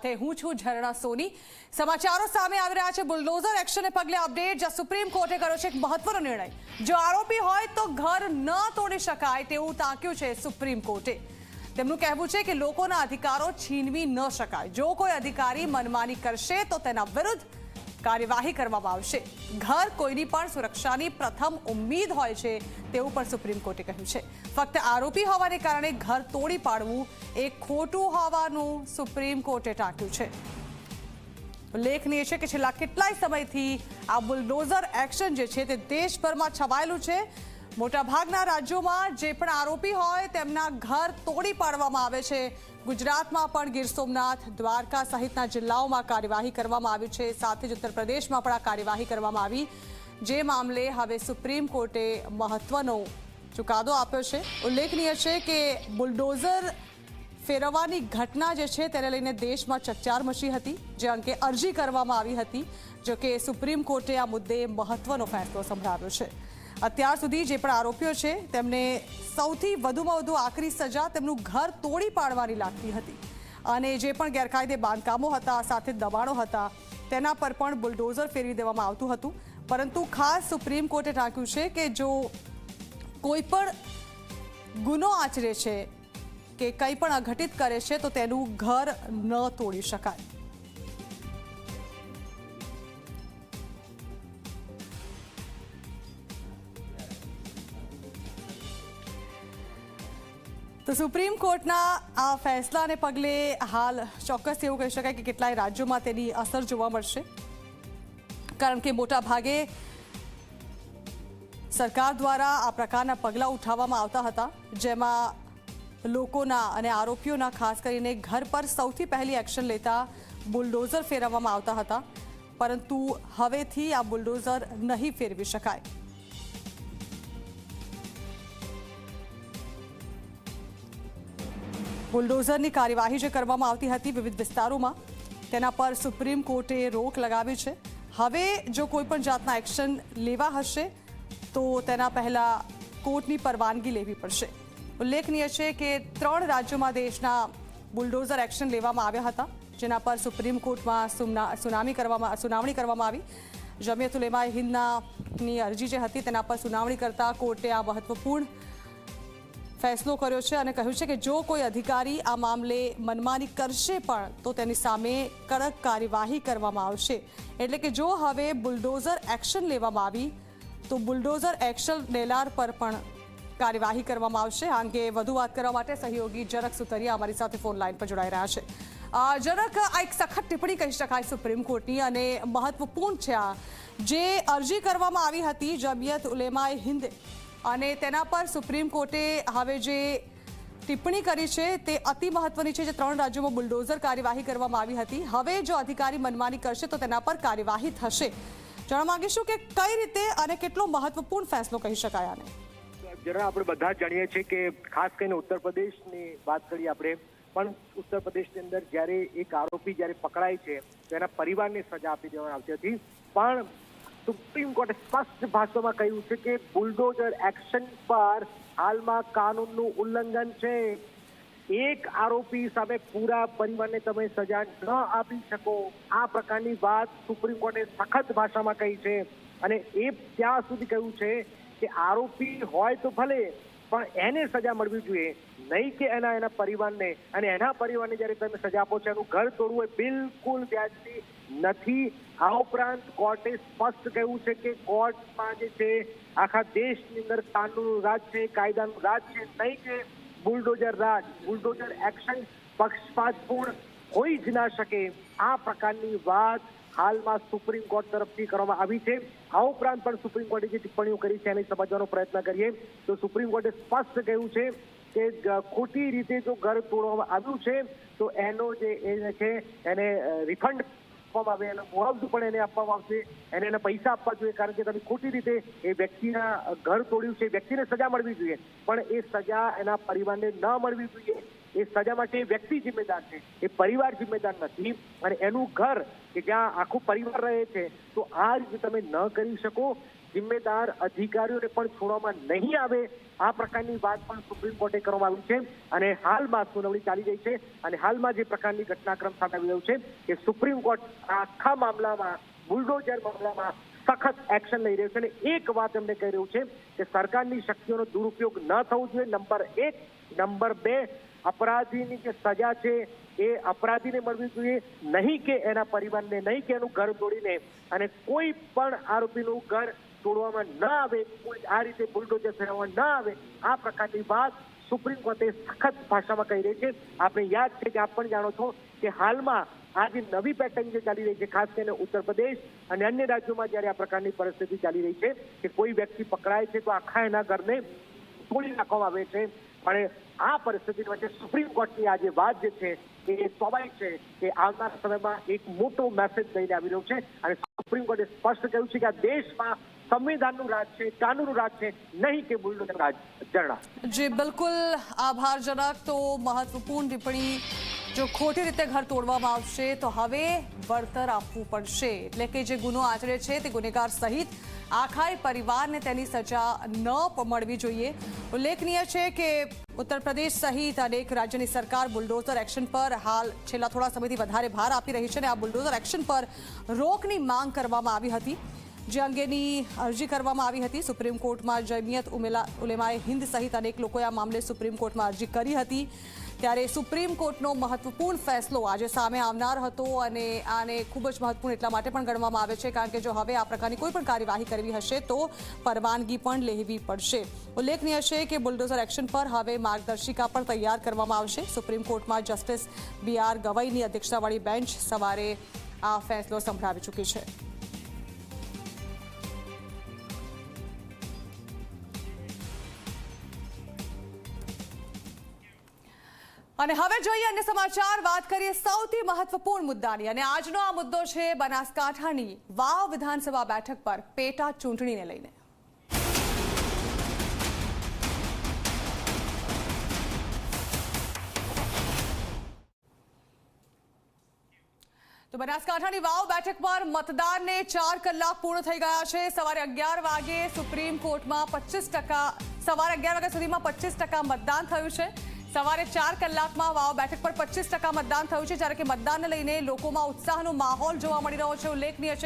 સાથે હું છું ઝરણા સોની। સમાચારો સામે આવી રહ્યા છે બુલડોઝર એક્શનને પગલે અપડેટ, જ્યાં સુપ્રીમ કોર્ટે કર્યો છે એક મહત્વનો નિર્ણય। જો આરોપી હોય તો ઘર ન તોડી શકાય તેવું તાક્યું છે સુપ્રીમ કોર્ટે। તેમનું કહેવું છે કે લોકોના અધિકારો છીનવી ન શકાય। જો કોઈ અધિકારી મનમાની કરશે તો તેના વિરુદ્ધ કાર્યવાહી કરવામાં આવશે। ઘર કોઈની પણ સુરક્ષાની પ્રથમ ઉમ્મીદ હોય છે તેવું પણ સુપ્રીમ કોર્ટે કહ્યું છે। ફક્ત આરોપી હોવાને કારણે ઘર તોડી પાડવું એ ખોટું હોવાનું સુપ્રીમ કોર્ટે ટાંક્યું છે। ઉલ્લેખનીય છે કે છેલ્લા કેટલાય સમયથી આ બુલડોઝર એક્શન જે છે તે દેશભરમાં છવાયેલું છે। મોટાભાગના રાજ્યોમાં જે પણ આરોપી હોય તેમના ઘર તોડી પાડવામાં આવે છે। ગુજરાતમાં પણ ગીર સોમનાથ, દ્વારકા સહિતના જિલ્લાઓમાં કાર્યવાહી કરવામાં આવી છે। સાથે જ ઉત્તર પ્રદેશમાં પણ આ કાર્યવાહી કરવામાં આવી, જે મામલે હવે સુપ્રીમ કોર્ટે મહત્વનો ચુકાદો આપ્યો છે। ઉલ્લેખનીય છે કે બુલડોઝર ફેરવવાની ઘટના જે છે તેને લઈને દેશમાં ચકચાર મચી હતી, જે અંગે અરજી કરવામાં આવી હતી। જો કે સુપ્રીમ કોર્ટે આ મુદ્દે મહત્વનો ફેસલો સંભળાવ્યો છે। અત્યાર સુધી જે પણ આરોપીઓ છે તેમને સૌથી વધુમાં વધુ આકરી સજા તેમનું ઘર તોડી પાડવાની લાગતી હતી, અને જે પણ ગેરકાયદે બાંધકામો હતા, સાથે દબાણો હતા, તેના પર પણ બુલડોઝર ફેરવી દેવામાં આવતું હતું। પરંતુ ખાસ સુપ્રીમ કોર્ટે ટાંક્યું છે કે જો કોઈ પણ ગુનો આચરે છે કે કંઈ પણ અઘટિત કરે છે તો તેનું ઘર ન તોડી શકાય। તો સુપ્રીમ કોર્ટના આ ફેસલાને પગલે હાલ ચોક્કસ એવું કહી શકાય કે કેટલાય રાજ્યોમાં તેની અસર જોવા મળશે, કારણ કે મોટા ભાગે સરકાર દ્વારા આ પ્રકારના પગલાં ઉઠાવવામાં આવતા હતા, જેમાં લોકોના અને આરોપીઓના ખાસ કરીને ઘર પર સૌથી પહેલી એક્શન લેતા બુલડોઝર ફેરવવામાં આવતા હતા, પરંતુ હવેથી આ બુલડોઝર નહીં ફેરવી શકાય। બુલડોઝરની કાર્યવાહી જે કરવામાં આવતી હતી વિવિધ વિસ્તારોમાં, તેના પર સુપ્રીમ કોર્ટે રોક લગાવી છે। હવે જો કોઈ પણ જાતના એક્શન લેવા હશે તો તેના પહેલા કોર્ટની પરવાનગી લેવી પડશે। ઉલ્લેખનીય છે કે 3 રાજ્યોમાં દેશના બુલડોઝર એક્શન લેવામાં આવ્યા હતા, જેના પર સુપ્રીમ કોર્ટમાં સુનાવણી કરવામાં આવી। જમિયત ઉલેમાએ હિંદની અરજી જે હતી તેના પર સુનાવણી કરતા કોર્ટે આ મહત્વપૂર્ણ ફેસલો કર્યો છે અને કહ્યું છે કે જો કોઈ અધિકારી આ મામલે મનમાની કરશે પણ તો તેની સામે કડક કાર્યવાહી કરવામાં આવશે। એટલે કે જો હવે બુલડોઝર એક્શન લેવામાં આવી તો બુલડોઝર એક્શન લેનાર પર પણ કાર્યવાહી કરવામાં આવશે। આ અંગે વધુ વાત કરવા માટે સહયોગી જરક સુતરિયા અમારી સાથે ફોન લાઈન પર જોડાઈ રહ્યા છે। જરક, આ એક સખત ટિપ્પણી કહી શકાય સુપ્રીમ કોર્ટની, અને મહત્વપૂર્ણ છે આ જે અરજી કરવામાં આવી હતી જમિયત ઉલેમાએ હિંદ, અને તેના પર સુપ્રીમ કોર્ટે હવે જે ટિપ્પણી કરી છે તે અતિ મહત્વની છે, જે 3 રાજ્યોમાં બુલડોઝર કાર્યવાહી કરવામાં આવી હતી। હવે જો અધિકારી મનમાની કરશે તો તેના પર કાર્યવાહી થશે। જાણવા માંગીશું કે કઈ રીતે અને કેટલો મહત્વપૂર્ણ ફેસલો કહી શકાય આને? જરા આપણે બધા જાણીએ છીએ કે ખાસ કરીને ઉત્તર પ્રદેશની વાત કરીએ આપણે, પણ ઉત્તર પ્રદેશની અંદર જ્યારે એક આરોપી જ્યારે પકડાય છે તો એના પરિવારને સજા આપી દેવામાં આવતી હતી, પણ સુપ્રીમ કોર્ટે સ્પષ્ટ ભાષામાં કહ્યું છે કે બુલડોઝર એક્શન પર હાલમાં કાનૂનનું ઉલ્લંઘન છે। એક આરોપી સામે પૂરા પરિવારને તમે સજા ન આપી શકો, આ પ્રકારની વાત સુપ્રીમ કોર્ટે સખત ભાષામાં કહી છે। અને એ ત્યાં સુધી કહ્યું છે કે આરોપી હોય તો ભલે, પણ એને સજા મળવી જોઈએ, નહીં કે એના પરિવારને, અને એના પરિવારને જ્યારે તમે સજા આપો છો એનું ઘર તોડવું એ બિલકુલ વ્યાજબી નથી। આ ઉપરાંત કોર્ટે સ્પષ્ટ કહ્યું છે કે કોર્ટમાં જે છે આખા દેશની અંદર કાનૂનનું રાજ છે, કાયદાનું રાજ છે, નહીં કે બુલડોઝર રાજ। બુલડોઝર એક્શન પક્ષપાતપૂર્ણ હોઈ જ ના શકે, આ પ્રકારની વાત હાલમાં સુપ્રીમ કોર્ટ તરફથી કરવામાં આવી છે। આ ઉપરાંત પણ સુપ્રીમ કોર્ટે જે ટિપ્પણીઓ કરી છે એને સમજવાનો પ્રયત્ન કરીએ તો સુપ્રીમ કોર્ટે સ્પષ્ટ કહ્યું છે કે ખોટી રીતે જો ઘર તોડવામાં આવ્યું છે તો એનો જે છે એને રિફંડ આપવામાં આવે, એનો મુઆવજો પણ એને આપવામાં આવશે, એને પૈસા આપવા જોઈએ, કારણ કે તમે ખોટી રીતે એ વ્યક્તિના ઘર તોડ્યું છે, વ્યક્તિને સજા મળવી જોઈએ, પણ એ સજા એના પરિવારને ન મળવી જોઈએ। એ સજા માટે વ્યક્તિ જિમ્મેદાર છે, એ પરિવાર જિમ્મેદાર નથી, અને એનું ઘર કે જ્યાં આખું પરિવાર રહે છે તો આ રીતે તમે ન કરી શકો। જિમ્મેદાર અધિકારીઓને પણ છોડવામાં નહીં આવે આ પ્રકારની વાત પણ સુપ્રીમ કોર્ટે કરવામાં આવી છે અને હાલમાં સુનાવણી ચાલી રહી છે અને હાલમાં જે પ્રકારની ઘટનાક્રમ સામે આવી રહ્યું છે કે સુપ્રીમ કોર્ટ આખા મામલામાં બુલડોઝર મામલામાં સખત એક્શન લઈ રહ્યું છે અને એક વાત એમને કહી રહ્યું છે કે સરકારની શક્તિઓનો દુરુપયોગ ન થવો જોઈએ, નંબર 1. નંબર 2, અપરાધીની જે સજા છે એ અપરાધીને મળવી જોઈએ, નહીં કે એના પરિવારને, નહીં કે એનું ઘર તોડીને અને કોઈ પણ આરોપીનું ઘર તોડવામાં ન આવે, કોઈ આ રીતે બુલડોઝર ફેરવવામાં ન આવે, આ પ્રકારની વાત સુપ્રીમ કોર્ટે સખત ભાષામાં કહી રહી છે. આપણે યાદ છે કે આપ પણ જાણો છો કે હાલમાં આ જે નવી પેટર્ન જે ચાલી રહી છે, ખાસ કરીને ઉત્તર પ્રદેશ અને અન્ય રાજ્યોમાં જ્યારે આ પ્રકારની પરિસ્થિતિ ચાલી રહી છે કે કોઈ વ્યક્તિ પકડાય છે તો આખા એના ઘરને તોડી નાખવામાં આવે છે. પણ આ પરિસ્થિતિ વચ્ચે સુપ્રીમ કોર્ટની આ જે વાત જે છે એ સ્વાભાવિક છે કે આવનારા સમયમાં એક મોટો મેસેજ લઈને આવી રહ્યો છે અને સુપ્રીમ કોર્ટે સ્પષ્ટ કહ્યું છે કે આ દેશમાં સંવિધાનનું રાજ છે, કાનૂનનું રાજ છે, નહીં કે બુલડોઝરનું રાજ. ઝરણા જી બિલકુલ આભારજનક. તો મહત્વપૂર્ણ ટિપ્પણી, જો ખોટી રીતે ઘર તોડવામાં આવશે તો હવે વળતર આપવું પડશે, એટલે કે જે ગુનો આચરે છે તે ગુનેગાર સહિત આખા પરિવારને તેની સજા ન મળવી જોઈએ. ઉલ્લેખનીય છે કે ઉત્તર પ્રદેશ સહિત અનેક રાજ્યની સરકાર બુલડોઝર એક્શન પર હાલ છેલ્લા થોડા સમયથી વધારે ભાર આપી રહી છે અને આ બુલડોઝર એક્શન પર રોકની માંગ કરવામાં આવી હતી, જે અંગેની અરજી કરવામાં આવી હતી. સુપ્રીમ કોર્ટમાં જમિયત ઉલેમાએ હિન્દ સહિત અનેક લોકોએ આ મામલે સુપ્રીમ કોર્ટમાં અરજી કરી હતી. ત્યારે સુપ્રીમ કોર્ટનો મહત્વપૂર્ણ ફેસલો આજે સામે આવનાર હતો અને આને ખૂબ જ મહત્વપૂર્ણ એટલા માટે પણ ગણવામાં આવે છે કારણ કે જો હવે આ પ્રકારની કોઈ પણ કાર્યવાહી કરવી હશે તો પરવાનગી પણ લેવી પડશે. ઉલ્લેખનીય છે કે બુલડોઝર એક્શન પર હવે માર્ગદર્શિકા પણ તૈયાર કરવામાં આવશે. સુપ્રીમ કોર્ટમાં જસ્ટિસ BR ગવાઈની અધ્યક્ષતાવાળી બેન્ચ સવારે આ ફેસલો સંભળાવી ચૂકી છે. અને હવે જોઈએ અન્ય સમાચાર. વાત કરીએ સૌથી મહત્વપૂર્ણ મુદ્દાની અને આજનો આ મુદ્દો છે બનાસકાંઠાની વાવ વિધાનસભા બેઠક પર પેટા ચૂંટણીને લઈને. તો બનાસકાંઠાની વાવ બેઠક પર મતદાનને 4 કલાક પૂર્ણ થઈ ગયા છે. સવારે 11 વાગે સુપ્રીમ કોર્ટમાં 25% સવારે 11 વાગ્યા સુધીમાં 25% મતદાન થયું છે. સવારે 4 કલાકમાં વાવ બેઠક પર 25% મતદાન થયું છે, જ્યારે કે મતદાનને લઈને લોકોમાં ઉત્સાહનો માહોલ જોવા મળી રહ્યો છે. ઉલ્લેખનીય છે